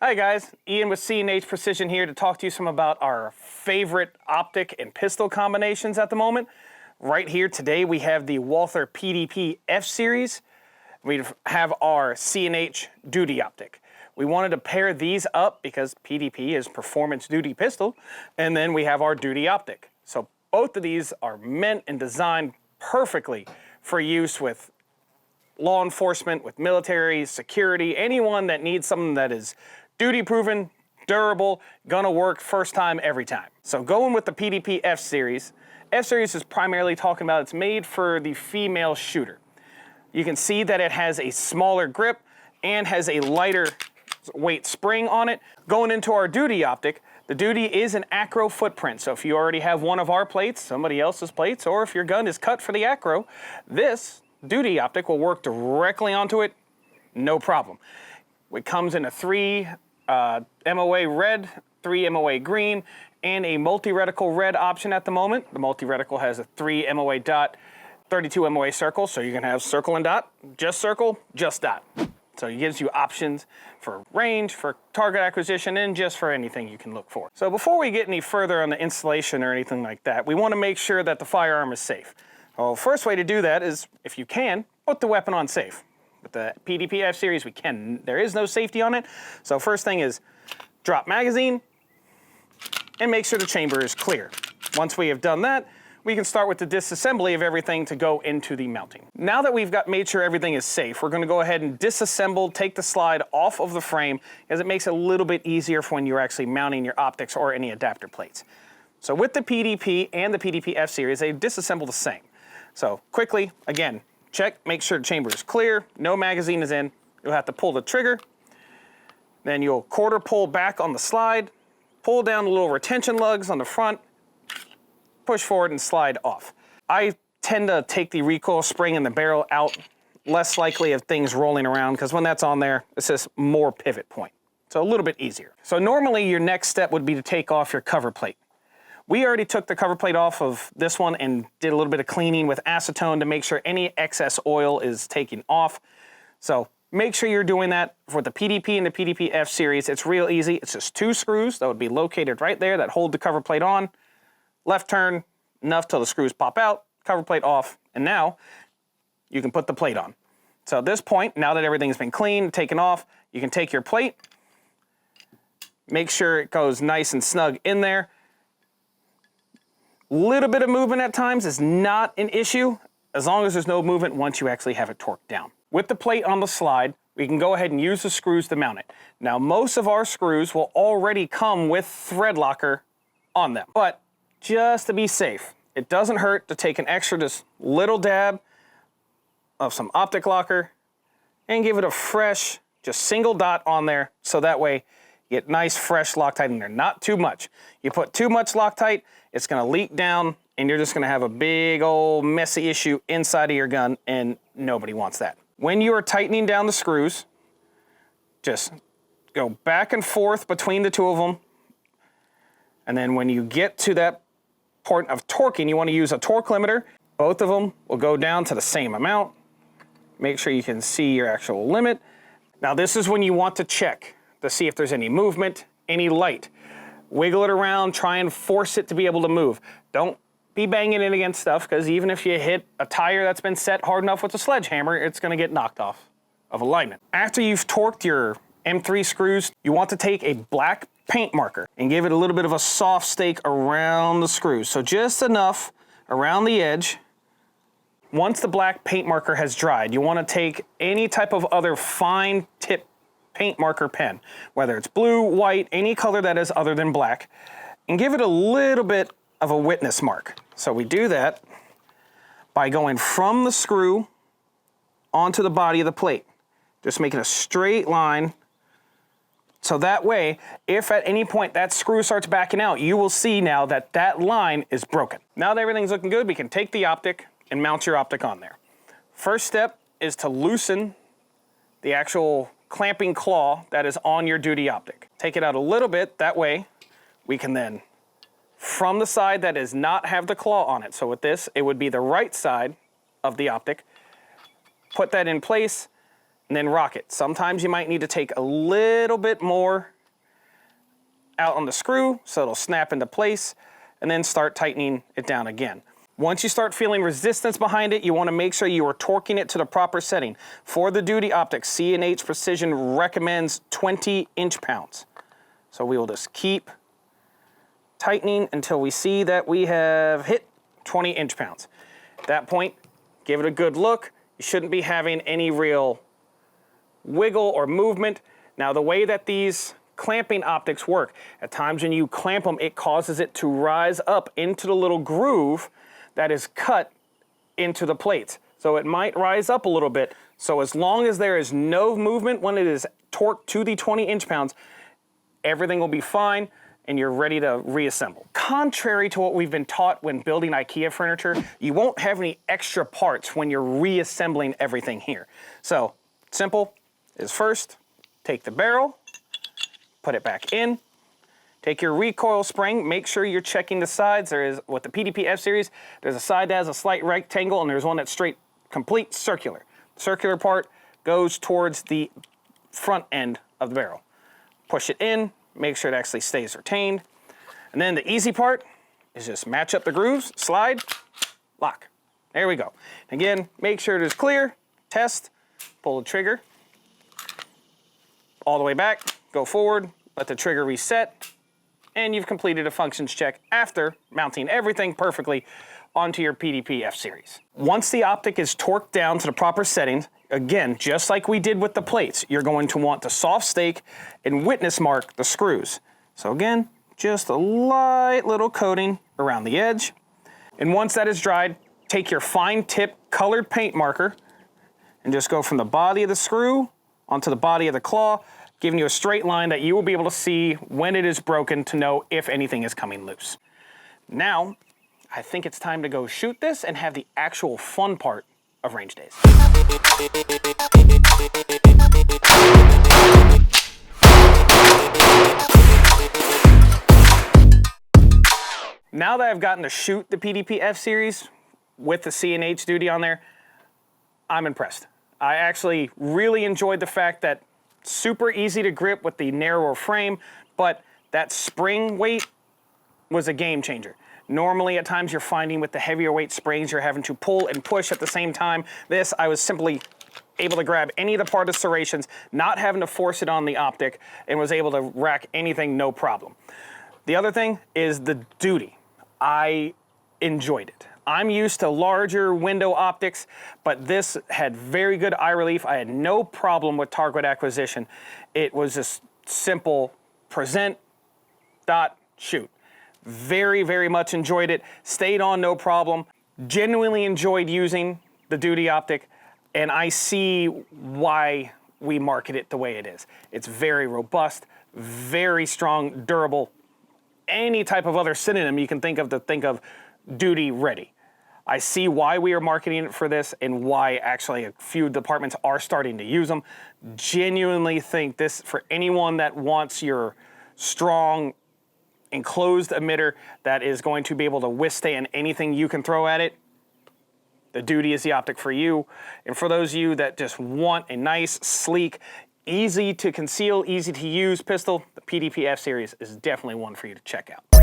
Hi guys, Ian with C&H Precision here to talk to you some about our favorite optic and pistol combinations at the moment. Right here today we have the Walther PDP F-Series. We have our C&H DUTY Optic. We wanted to pair these up because PDP is Performance Duty Pistol, and then we have our DUTY Optic. So both of these are meant and designed perfectly for use with law enforcement, with military, security, anyone that needs something that is duty proven, durable, gonna work first time, every time. So going with the PDP F-Series, F-Series is primarily talking about it's made for the female shooter. You can see that it has a smaller grip and has a lighter weight spring on it. Going into our DUTY Optic, the DUTY is an acro footprint. So if you already have one of our plates, somebody else's plates, or if your gun is cut for the acro, this DUTY Optic will work directly onto it, no problem. It comes in a 3 MOA red, 3 MOA green, and a multi-reticle red option at the moment. The multi-reticle has a 3 MOA dot, 32 MOA circle, so you can have circle and dot, just circle, just dot. So it gives you options for range, for target acquisition, and just for anything you can look for. So before we get any further on the installation or anything like that, we want to make sure that the firearm is safe. Well, first way to do that is, if you can, put the weapon on safe. With the PDP F-Series, there is no safety on it. So first thing is drop magazine and make sure the chamber is clear. Once we have done that, we can start with the disassembly of everything to go into the mounting. Now that we've made sure everything is safe, we're gonna go ahead and disassemble, take the slide off of the frame, as it makes it a little bit easier for when you're actually mounting your optics or any adapter plates. So with the PDP and the PDP F-Series, they disassemble the same. So quickly, again, check, make sure the chamber is clear, no magazine is in. You'll have to pull the trigger. Then you'll quarter pull back on the slide, pull down the little retention lugs on the front, push forward and slide off. I tend to take the recoil spring and the barrel out, less likely of things rolling around, because when that's on there, it's just more pivot point. So a little bit easier. So normally your next step would be to take off your cover plate. We already took the cover plate off of this one and did a little bit of cleaning with acetone to make sure any excess oil is taken off. So make sure you're doing that for the PDP and the PDP F-Series. It's real easy. It's just 2 screws that would be located right there that hold the cover plate on. Left turn, enough till the screws pop out, cover plate off, and now you can put the plate on. So at this point, now that everything's been cleaned, taken off, you can take your plate, make sure it goes nice and snug in there. Little bit of movement at times is not an issue, as long as there's no movement once you actually have it torqued down. With the plate on the slide, we can go ahead and use the screws to mount it. Now, most of our screws will already come with thread locker on them, but just to be safe, it doesn't hurt to take an extra just little dab of some optic locker and give it a fresh, just single dot on there, so that way you get nice, fresh Loctite in there. Not too much. You put too much Loctite, it's gonna leak down, and you're just gonna have a big old messy issue inside of your gun, and nobody wants that. When you are tightening down the screws, just go back and forth between the 2 of them, and then when you get to that point of torquing, you wanna use a torque limiter. Both of them will go down to the same amount. Make sure you can see your actual limit. Now this is when you want to check to see if there's any movement, any light. Wiggle it around, try and force it to be able to move. Don't be banging it against stuff, because even if you hit a tire that's been set hard enough with a sledgehammer, it's gonna get knocked off of alignment. After you've torqued your M3 screws, you want to take a black paint marker and give it a little bit of a soft stake around the screws. So just enough around the edge. Once the black paint marker has dried, you wanna take any type of other fine tip paint marker pen, whether it's blue, white, any color that is other than black, and give it a little bit of a witness mark. So we do that by going from the screw onto the body of the plate, just making a straight line. So that way, if at any point that screw starts backing out, you will see now that that line is broken. Now that everything's looking good, we can take the optic and mount your optic on there. First step is to loosen the actual clamping claw that is on your DUTY Optic. Take it out a little bit, that way we can then, from the side that does not have the claw on it, so with this, it would be the right side of the optic, put that in place, and then rock it. Sometimes you might need to take a little bit more out on the screw so it'll snap into place, and then start tightening it down again. Once you start feeling resistance behind it, you want to make sure you are torquing it to the proper setting. For the duty optics, C&H Precision recommends 20 inch-pounds. So we will just keep tightening until we see that we have hit 20 inch-pounds. At that point, give it a good look. You shouldn't be having any real wiggle or movement. Now, the way that these clamping optics work, at times when you clamp them, it causes it to rise up into the little groove that is cut into the plates. So it might rise up a little bit. So as long as there is no movement when it is torqued to the 20 inch-pounds, everything will be fine and you're ready to reassemble. Contrary to what we've been taught when building IKEA furniture, you won't have any extra parts when you're reassembling everything here. So simple is first, take the barrel, put it back in, take your recoil spring, make sure you're checking the sides. There is, with the PDP F-Series, there's a side that has a slight rectangle and there's one that's straight, complete circular. The circular part goes towards the front end of the barrel. Push it in, make sure it actually stays retained. And then the easy part is just match up the grooves, slide, lock. There we go. Again, make sure it is clear, test, pull the trigger, all the way back, go forward, let the trigger reset, and you've completed a functions check after mounting everything perfectly onto your PDP F-Series. Once the optic is torqued down to the proper settings, again, just like we did with the plates, you're going to want to soft stake and witness mark the screws. So again, just a light little coating around the edge. And once that is dried, take your fine tip colored paint marker and just go from the body of the screw onto the body of the claw, giving you a straight line that you will be able to see when it is broken to know if anything is coming loose. Now, I think it's time to go shoot this and have the actual fun part of range days. Now that I've gotten to shoot the PDP F-Series with the C&H duty on there, I'm impressed. I actually really enjoyed the fact that super easy to grip with the narrower frame, but that spring weight was a game changer. Normally, at times you're finding with the heavier weight springs, you're having to pull and push at the same time. This, I was simply able to grab any of the part of serrations, not having to force it on the optic, and was able to rack anything no problem. The other thing is the duty. I enjoyed it. I'm used to larger window optics, but this had very good eye relief. I had no problem with target acquisition. It was just simple present, dot, shoot. Very, very much enjoyed it. Stayed on no problem. Genuinely enjoyed using the duty optic, and I see why we market it the way it is. It's very robust, very strong, durable. Any type of other synonym you can think of to think of duty ready. I see why we are marketing it for this and why actually a few departments are starting to use them. Genuinely think this, for anyone that wants your strong enclosed emitter that is going to be able to withstand anything you can throw at it, the duty is the optic for you. And for those of you that just want a nice, sleek, easy to conceal, easy to use pistol, the PDP F-Series is definitely one for you to check out.